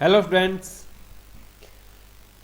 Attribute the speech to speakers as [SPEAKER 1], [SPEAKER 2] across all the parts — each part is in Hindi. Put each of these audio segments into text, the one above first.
[SPEAKER 1] Hello friends.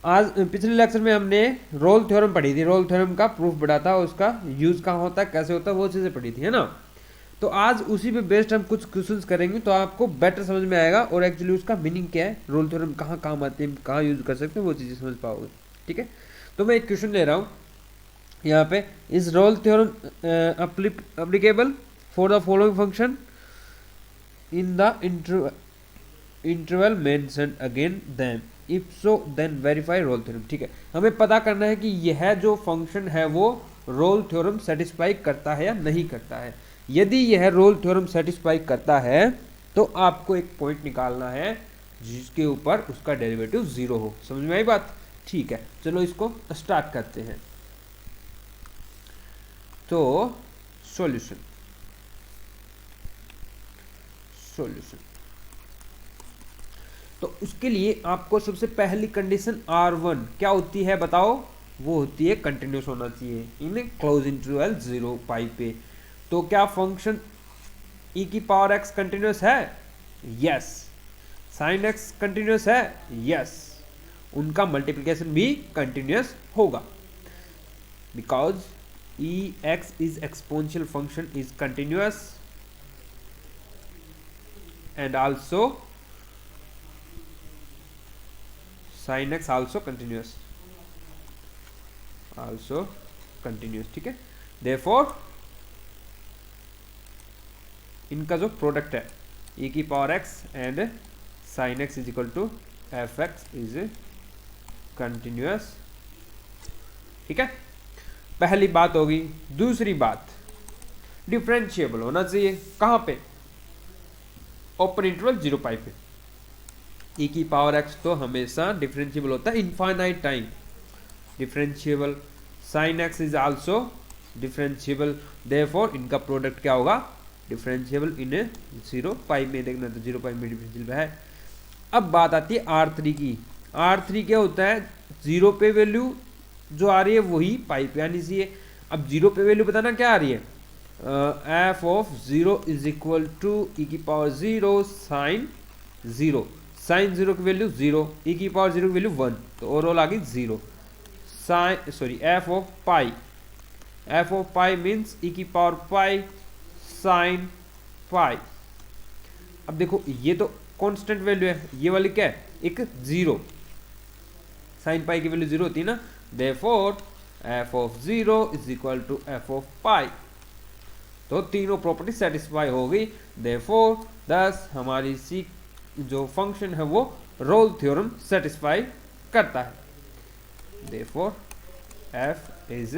[SPEAKER 1] आज पिछले लेक्चर में हमने रोल थ्योरम पढ़ी थी। रोल थ्योरम का प्रूफ पढ़ा था, उसका यूज कहाँ होता है, कैसे होता है, वो चीज़ें पढ़ी थी, है ना। तो आज उसी पे बेस्ड हम कुछ क्वेश्चंस करेंगे तो आपको बेटर समझ में आएगा और एक्चुअली उसका मीनिंग क्या है, रोल थ्योरम कहाँ काम आते हैं, कहाँ यूज कर सकते हैं, वो चीज़ें समझ पाओगे। ठीक है, तो मैं एक क्वेश्चन ले रहा हूँ यहाँ पे। Is Rolle theorem applicable for the following function in the interval mention again then, if so then verify Rolle theorem. ठीक है, हमें पता करना है कि यह जो फंक्शन है वो रोल थ्योरम सेटिस्फाई करता है या नहीं करता है। यदि यह रोल थ्योरम सेटिस्फाई करता है तो आपको एक पॉइंट निकालना है जिसके ऊपर उसका डेरिवेटिव जीरो हो। समझ में आई बात? ठीक है, चलो इसको स्टार्ट करते हैं। तो सॉल्यूशन सॉल्यूशन तो उसके लिए आपको सबसे पहली कंडीशन R1 क्या होती है बताओ? वो होती है कंटिन्यूस होना चाहिए इन क्लोज इंटरवल 0 पाई पे। तो क्या फंक्शन e की पावर x कंटिन्यूस है? यस। sin x कंटिन्यूस है? यस। उनका मल्टीप्लिकेशन भी कंटिन्यूस होगा because ex is exponential function is continuous and also sin x also continuous ठीक है। therefore इनका जो प्रोडक्ट है e की power x and sin x is equal to F X is continuous. ठीक है, पहली बात होगी। दूसरी बात, डिफरेंशिएबल होना चाहिए। कहां पे? ओपन इंटरवल 0 पाई पे। e की पावर x तो हमेशा डिफरेंशिएबल होता है infinite time, differentiable. sin x is also differentiable, therefore इनका प्रोडक्ट क्या होगा? डिफरेंशिएबल इन 0 पाई में। देखना तो 0 पाई में डिफरेंशिएबल है। अब बात आती है R3 की। R3 क्या होता है? 0 पे वैल्यू जो आ रही है वही पाई पे आनी चाहिए। अब 0 पे वैल्यू बताना क्या आ रही है? F of 0 is equal to e की पावर 0 साइन 0। साइन 0 की वैल्यू 0, e की पावर 0 की वैल्यू 1, तो ओवरऑल आ गई 0। Sine sorry F of pi means e की पावर पाई साइन पाई। अब देखो ये तो कांस्टेंट वैल्यू है, ये वाली क्या है? एक 0। साइन पाई की वैल्यू 0 होती है ना, therefore F of 0 is equal to F of pi. तो तीनों प्रॉपर्टी सेटिस्फाई हो गई, देयरफॉर थस हमारी सी जो फंक्शन है वो रोल थ्योरम सेटिस्फाई करता है। Therefore F is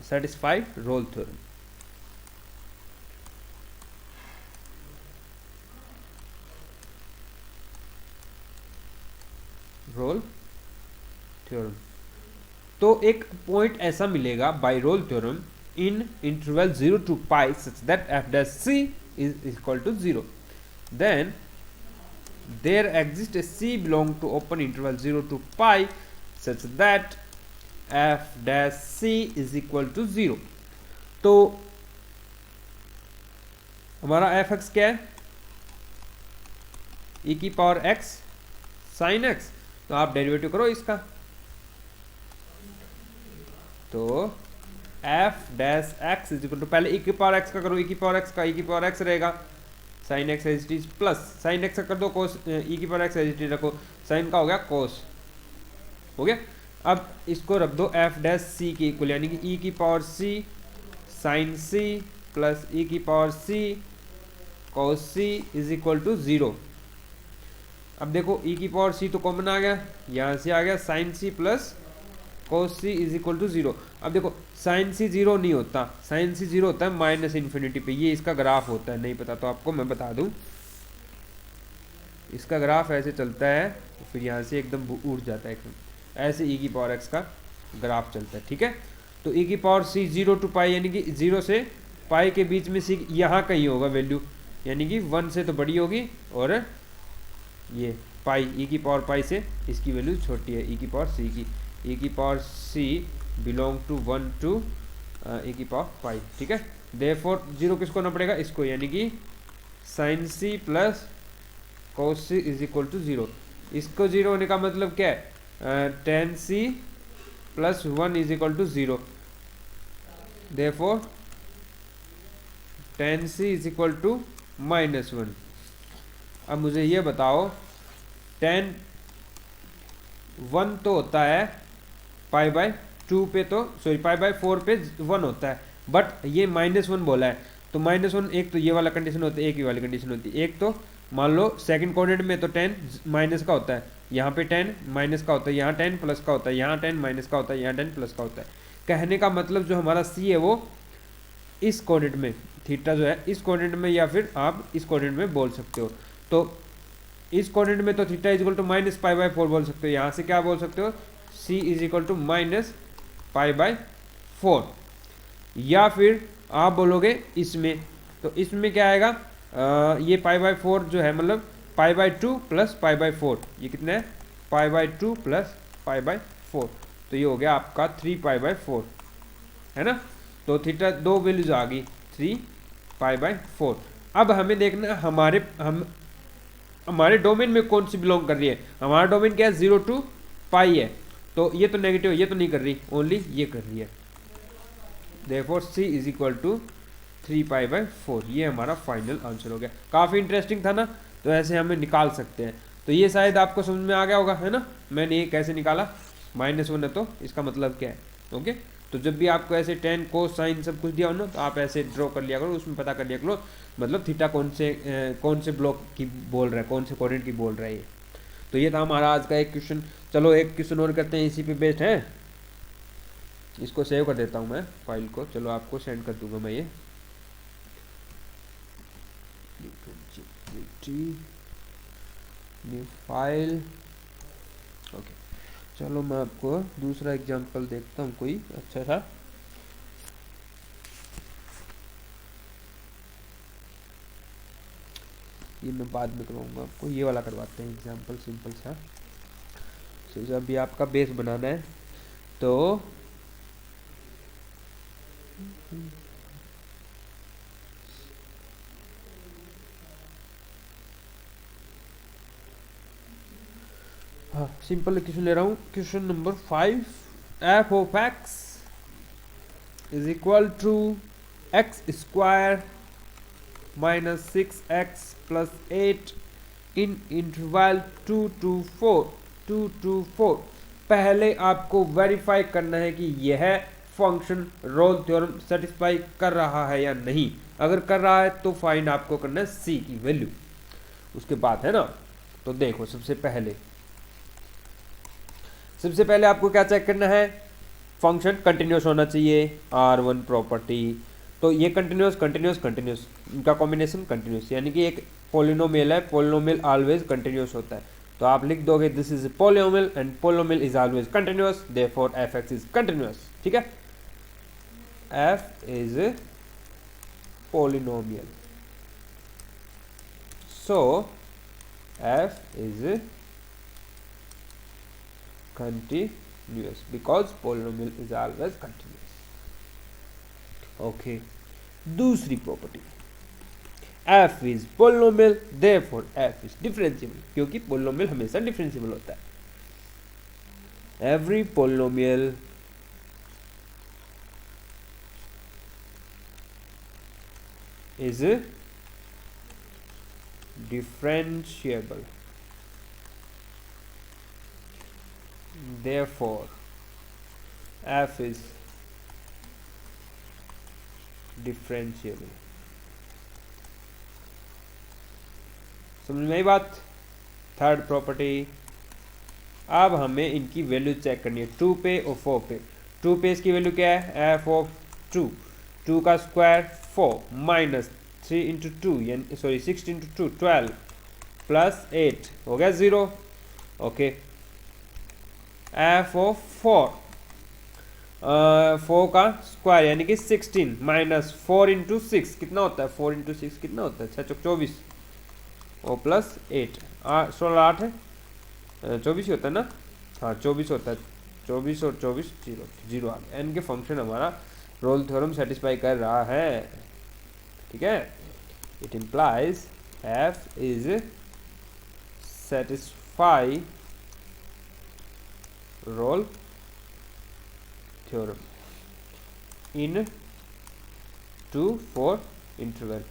[SPEAKER 1] satisfied Rolle theorem. Rolle theorem तो एक पॉइंट ऐसा मिलेगा by Rolle theorem in interval 0 to pi such that F dash C is equal to 0, then there exists a c belong to open interval 0 to pi such that f dash c is equal to 0। तो हमारा एफ एक्स क्या है? e की पावर x sin x। तो आप डेरिवेटिव करो इसका, तो F dash X is equal to, पहले e की पावर x का करो, e की पावर x का e की पावर x रहेगा, sine X as it is plus sine X का कर दो कोस e की power X as it is रखो, साइन का हो गया कोस, हो गया। अब इसको रख दो एफ डैश सी के इक्वल, यानी कि e की power c sine c plus e की power c cos c is equal to 0। अब देखो e की पावर c तो कॉमन आ गया, यहाँ से आ गया sine c plus cos c is equal to 0। अब देखो साइन c 0 नहीं होता, साइन c 0 होता है माइनस इन्फिनिटी पे। ये इसका ग्राफ होता है, नहीं पता तो आपको मैं बता दूं, इसका ग्राफ ऐसे चलता है, फिर यहाँ से एकदम उड़ जाता है एकदम, ऐसे e की पावर x का ग्राफ चलता है। ठीक है, तो e की पावर c 0 to पाई, यानी कि 0 से पाई के बीच में c यहाँ कहीं होगा वैल्यू, यानी कि 1 से तो बड़ी होगी, और ये पाई e की पावर पाई से इसकी वैल्यू छोटी है, e की पावर c की। e की power c belong to 1 to e की पावर पाई। ठीक है, देयरफॉर 0 किसको ना पड़ेगा? इसको, यानी कि sine c plus cos c is equal to 0। इसको 0 होने का मतलब क्या है, tan c plus 1 is equal to 0। Therefore tan c is equal to -1। अब मुझे ये बताओ, tan 1 तो होता है पाई बाय 2 पे, तो सॉरी पाई बाय 4 पे 1 होता है, बट ये -1 बोला है, तो -1 एक तो ये वाला कंडीशन होता है, एक ये वाली कंडीशन होती है। एक तो मान लो सेकंड कोऑर्डिनेट में तो tan माइनस का होता है, यहाँ पे tan माइनस का होता है, यहाँ tan प्लस का होता है, यहाँ tan माइनस का होता है, यहाँ tan प्लस का होता है। कहने का मतलब जो हमारा c है वो इस कोऑर्डिनेट में, थीटा जो है इस कोऑर्डिनेट में, या फिर आप इस कोऑर्डिनेट में बोल सकते हो। तो इस कोऑर्डिनेट में तो थीटा इज इक्वल टू -π/4 बोल सकते हो, यहाँ से क्या बोल सकते हो, c इज इक्वल टू -π/4। या फिर आप बोलोगे इसमें, तो इसमें क्या आएगा, ये π/4 जो है मतलब π/2 प्लस π/4, ये कितना है π/2 प्लस π/4, तो ये हो गया आपका 3π/4, है ना। तो थीटा दो वैल्यूज आ गई 3π/4। अब हमें देखना है हमारे डोमेन में कौन सी बिलोंग कर रही है। हमारा डोमेन क्या है, 0 to π है, तो ये तो नेगेटिव, ये तो नहीं कर रही, ओनली ये कर रही है। Therefore c is equal to 3π/4, ये हमारा फाइनल आंसर हो गया। काफ़ी इंटरेस्टिंग था ना, तो ऐसे हमें निकाल सकते हैं। तो ये शायद आपको समझ में आ गया होगा, है ना, मैंने ये कैसे निकाला, -1 है तो इसका मतलब क्या है। ओके, तो जब भी आपको ऐसे tan cos sin सब कुछ दिया हो ना, तो आप ऐसे ड्रॉ कर लिया करो, उसमें पता कर लिया करो मतलब थीटा कौन से ब्लॉक की बोल रहा है, कौन से कोऑर्डिनेट की बोल रहा है ये। तो ये था हमारा आज का एक क्वेश्चन। चलो एक क्वेश्चन और करते हैं, इसी पे बेस्ड है। इसको सेव कर देता हूँ मैं फाइल को, चलो आपको सेंड कर दूंगा मैं ये न्यू फाइल। ओके, चलो मैं आपको दूसरा एग्जांपल देखता हूँ कोई अच्छा सा। ये मैं बाद में करवाऊंगा आपको, ये वाला करवाते हैं एग्जांपल सिंपल सा। तो जब भी आपका बेस बनाना है तो हाँ, सिंपल क्वेश्चन ले रहा हूँ। Question number 5, f of x is equal to x square minus 6x plus 8 in interval 2 to 4। पहले आपको वेरीफाई करना है कि यह फंक्शन रोल थ्योरम सेटिस्फाई कर रहा है या नहीं। अगर कर रहा है तो फाइंड आपको करना है c की वैल्यू, उसके बाद, है ना। तो देखो सबसे पहले आपको क्या चेक करना है, फंक्शन कंटिन्यूस होना चाहिए, R1 प्रॉपर्टी। तो ये कंटिन्यूस इनका कॉम्बिनेशन कंटिन्यूस, यानी कि एक पोलिनोमियल है, पोलिनोमियल ऑलवेज कंटिन्यूस होता है। तो आप लिख दोगे this is polynomial and polynomial is always continuous, therefore fx is continuous. ठीक है, f is polynomial, so f is continuous because polynomial is always continuous. Okay, दूसरी property, f is polynomial therefore f is differentiable, क्योंकि polynomial हमेशा differentiable होता है। every polynomial is differentiable, therefore f is differentiable। समझ में आई बात। थर्ड प्रॉपर्टी, अब हमें इनकी वैल्यू चेक करनी है 2 पे और 4 पे। 2 पे इसकी वैल्यू क्या है, f ऑफ 2 का स्क्वायर 4 माइनस 3 इंटू 2 यानी सॉरी 6 इंटू 2 12 प्लस 8 हो गया 0। ओके, f ऑफ 4 का स्क्वायर यानी कि 16 माइनस 4 इंटू 6 कितना होता है, 4 इंटू 6 कितना होता है, 6 24 और प्लस 8 16 8 है 24 ही होता है ना, हाँ 24 होता है, 24 और 24 जीरो आ गया। n के फंक्शन हमारा रोल थ्योरम सेटिस्फाई कर रहा है। ठीक है, it implies f is satisfy Rolle's theorem in 2-4 interval।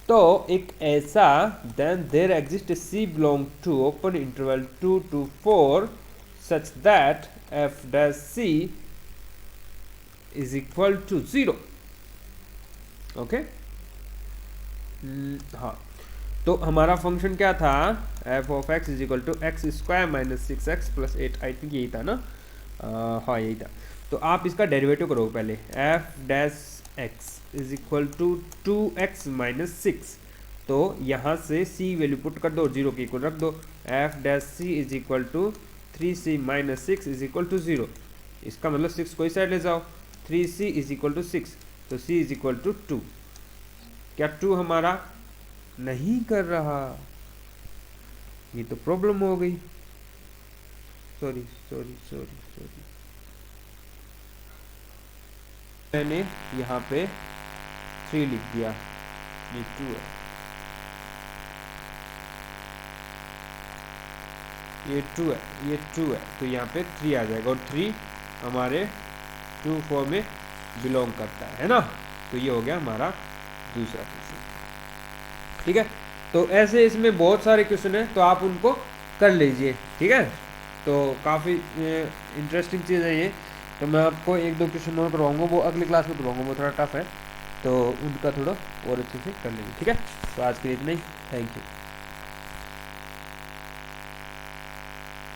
[SPEAKER 1] तो एक ऐसा then there exists C belong to open interval 2 to 4 such that f dash C is equal to 0। Okay हाँ, तो हमारा फंक्शन क्या था, F of X is equal to X square minus 6x plus 8, I think यही था ना, हाँ यही था। तो आप इसका डेरिवेटिव करो पहले, F dash X is equal to 2x minus 6, तो यहाँ से c वैल्यू पुट कर दो, 0 के इक्वल रख दो, F dash C is equal to 3c minus 6 is equal to 0। इसका मतलब 6 कोई साइड ले जाओ, 3c इज इक्वल टू 6, तो c इज इक्वल टू 2। क्या 2 हमारा नहीं कर रहा, ये तो प्रॉब्लम हो गई, सॉरी सॉरी सॉरी सॉरी, मैंने यहाँ पे 3 लिख दिया, ये 2 है, ये 2 है, ये 2 है, तो यहाँ पे 3 आ जाएगा, और 3 हमारे 2-4 में बिलोंग करता है ना। तो ये हो गया हमारा दूसरा क्वेश्चन, ठीक है। तो ऐसे इसमें बहुत सारे क्वेश्चन हैं, तो आप उनको कर लीजिए, ठीक है। तो काफ़ी इंटरेस्टिंग चीज़ है ये, तो मैं आपको 1-2 क्वेश्चन और करवाऊंगा, वो अगली क्लास में करवाऊंगा, वो थोड़ा टफ है, तो उनका थोड़ा और अच्छे से कर लीजिए, ठीक है। तो आज के लिए इतना ही, थैंक यू।